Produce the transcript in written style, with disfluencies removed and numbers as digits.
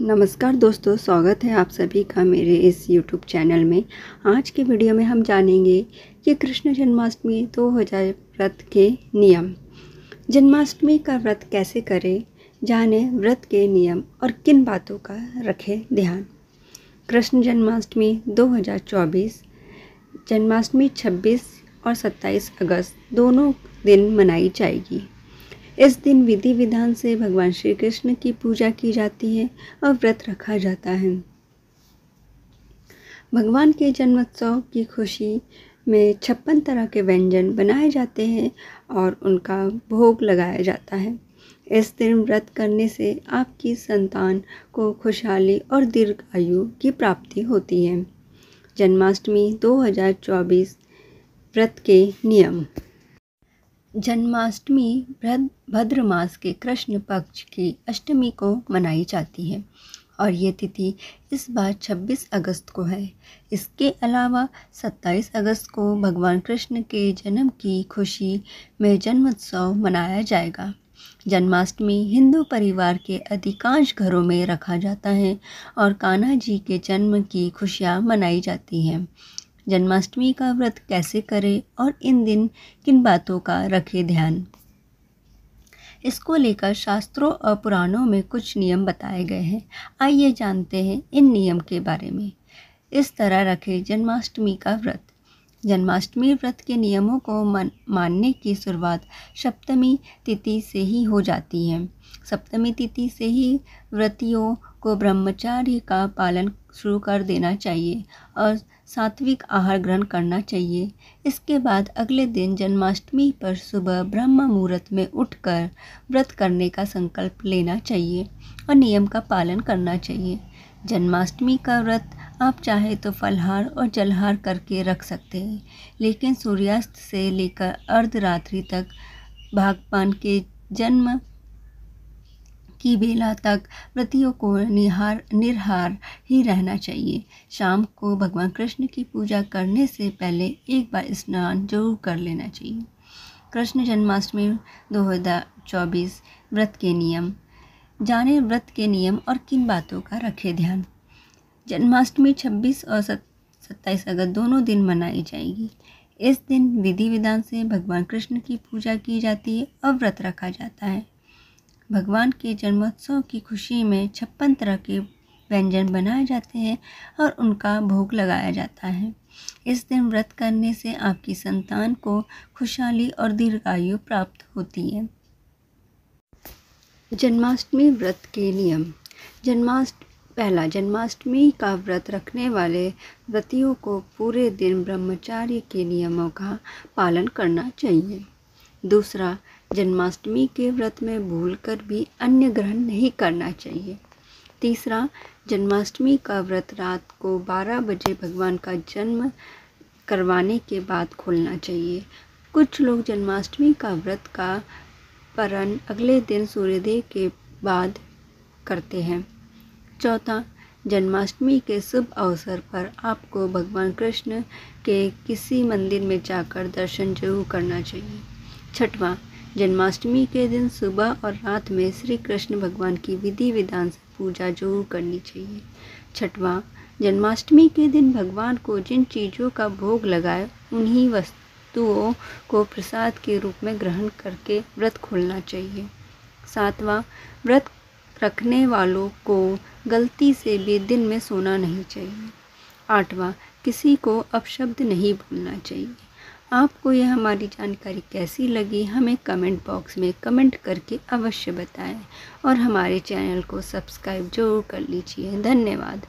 नमस्कार दोस्तों, स्वागत है आप सभी का मेरे इस YouTube चैनल में। आज के वीडियो में हम जानेंगे कि कृष्ण जन्माष्टमी 2000 व्रत के नियम। जन्माष्टमी का व्रत कैसे करें, जाने व्रत के नियम और किन बातों का रखें ध्यान। कृष्ण जन्माष्टमी 2024 जन्माष्टमी 26 और 27 अगस्त दोनों दिन मनाई जाएगी। इस दिन विधि विधान से भगवान श्री कृष्ण की पूजा की जाती है और व्रत रखा जाता है। भगवान के जन्मोत्सव की खुशी में 56 तरह के व्यंजन बनाए जाते हैं और उनका भोग लगाया जाता है। इस दिन व्रत करने से आपकी संतान को खुशहाली और दीर्घायु की प्राप्ति होती है। जन्माष्टमी 2024 व्रत के नियम। जन्माष्टमी भाद्र मास के कृष्ण पक्ष की अष्टमी को मनाई जाती है और ये तिथि इस बार 26 अगस्त को है। इसके अलावा 27 अगस्त को भगवान कृष्ण के जन्म की खुशी में जन्मोत्सव मनाया जाएगा। जन्माष्टमी हिंदू परिवार के अधिकांश घरों में रखा जाता है और कान्हा जी के जन्म की खुशियाँ मनाई जाती हैं। जन्माष्टमी का व्रत कैसे करें और इन दिन किन बातों का रखें ध्यान, इसको लेकर शास्त्रों और पुराणों में कुछ नियम बताए गए हैं। आइए जानते हैं इन नियम के बारे में। इस तरह रखें जन्माष्टमी का व्रत। जन्माष्टमी व्रत के नियमों को मानने की शुरुआत सप्तमी तिथि से ही हो जाती है। सप्तमी तिथि से ही व्रतियों को ब्रह्मचर्य का पालन शुरू कर देना चाहिए और सात्विक आहार ग्रहण करना चाहिए। इसके बाद अगले दिन जन्माष्टमी पर सुबह ब्रह्म मुहूर्त में उठकर व्रत करने का संकल्प लेना चाहिए और नियम का पालन करना चाहिए। जन्माष्टमी का व्रत आप चाहे तो फलाहार और जलहार करके रख सकते हैं, लेकिन सूर्यास्त से लेकर अर्धरात्रि तक भगवान के जन्म की बेला तक व्रतियों को निराहार ही रहना चाहिए। शाम को भगवान कृष्ण की पूजा करने से पहले एक बार स्नान जरूर कर लेना चाहिए। कृष्ण जन्माष्टमी 2024 व्रत के नियम। जाने व्रत के नियम और किन बातों का रखें ध्यान। जन्माष्टमी 26 और 27 अगस्त दोनों दिन मनाई जाएगी। इस दिन विधि विधान से भगवान कृष्ण की पूजा की जाती है और व्रत रखा जाता है। भगवान के जन्मोत्सव की खुशी में 56 तरह के व्यंजन बनाए जाते हैं और उनका भोग लगाया जाता है। इस दिन व्रत करने से आपकी संतान को खुशहाली और दीर्घायु प्राप्त होती है। जन्माष्टमी व्रत के नियम। पहला, जन्माष्टमी का व्रत रखने वाले व्रतियों को पूरे दिन ब्रह्मचर्य के नियमों का पालन करना चाहिए। दूसरा, जन्माष्टमी के व्रत में भूलकर भी अन्न ग्रहण नहीं करना चाहिए। तीसरा, जन्माष्टमी का व्रत रात को 12 बजे भगवान का जन्म करवाने के बाद खोलना चाहिए। कुछ लोग जन्माष्टमी का व्रत का पारण अगले दिन सूर्योदय के बाद करते हैं। चौथा, जन्माष्टमी के शुभ अवसर पर आपको भगवान कृष्ण के किसी मंदिर में जाकर दर्शन जरूर करना चाहिए। छठवां, जन्माष्टमी के दिन सुबह और रात में श्री कृष्ण भगवान की विधि विधान से पूजा जरूर करनी चाहिए। छठवां, जन्माष्टमी के दिन भगवान को जिन चीज़ों का भोग लगाए उन्हीं वस्तुओं को प्रसाद के रूप में ग्रहण करके व्रत खोलना चाहिए। सातवां, व्रत रखने वालों को गलती से भी दिन में सोना नहीं चाहिए। आठवां, किसी को अपशब्द नहीं बोलना चाहिए। आपको यह हमारी जानकारी कैसी लगी हमें कमेंट बॉक्स में कमेंट करके अवश्य बताएं और हमारे चैनल को सब्सक्राइब जरूर कर लीजिए। धन्यवाद।